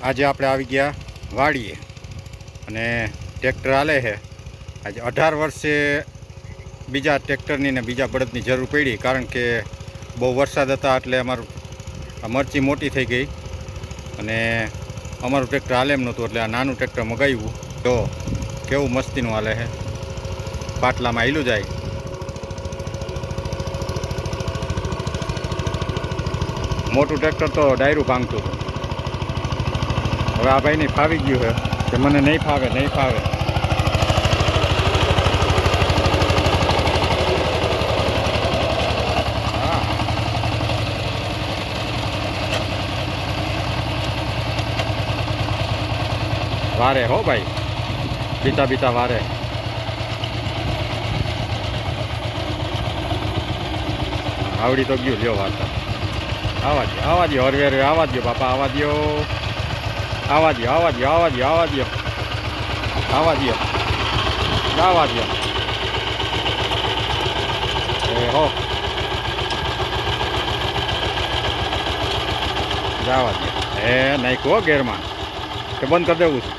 આજે આપણે આવી ગયા વાડીએ અને ટ્રેક્ટર હાલે છે. આજે 18 વર્ષે બીજા ટ્રેક્ટરની ને બીજા બળદની જરૂર પડી, કારણ કે બહુ વરસાદ હતા એટલે અમારું મરચી મોટી થઈ ગઈ અને અમારું ટ્રેક્ટર હાલે એમ નહોતું, એટલે આ નાનું ટ્રેક્ટર મગાવ્યું. તો કેવું મસ્તીનું હાલે છે, પાટલામાં હીલું જાય. મોટું ટ્રેક્ટર તો ડાયરું ભાંગતું હતું. હવે આ ભાઈને ફાવી ગયું છે કે મને નહીં ફાવે. હા, વારે હો ભાઈ, બીતા વારે. આવડી તો ગયું, લ્યો વાર્તા. આવા દો હરવે આવા દો બાપા, આવા દો એ હો જવા દો. એ નાખ્યું હો ગેરમાં, કે બંધ કરી દેવું છે?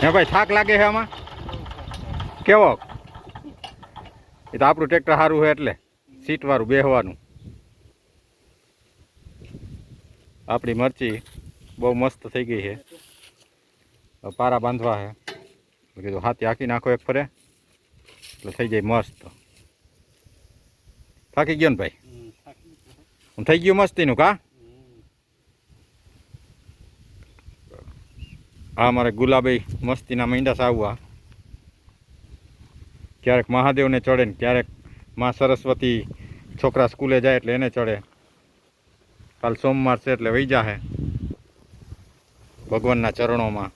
હે ભાઈ, થાક લાગે છે આમાં? કેવો? એ તો આપણું ટ્રેક્ટર સારું છે એટલે સીટવાળું બેસવાનું. આપણી મરચી બહુ મસ્ત થઈ ગઈ છે. પારા બાંધવા છે, કીધું હાથી હાંકી નાખો એક ફરે એટલે થઈ જાય મસ્ત. થાકી ગયો ને ભાઈ? થઈ ગયું મસ્તીનું કા? આ મારે ગુલાબી મસ્તીના મીંડા સાવવા. ક્યારેક મહાદેવને ચડે ને ક્યારેક માં સરસ્વતી છોકરા સ્કૂલે જાય એટલે એને ચડે. કાલ સોમવાર છે એટલે વહી જાહે ભગવાનના ચરણોમાં.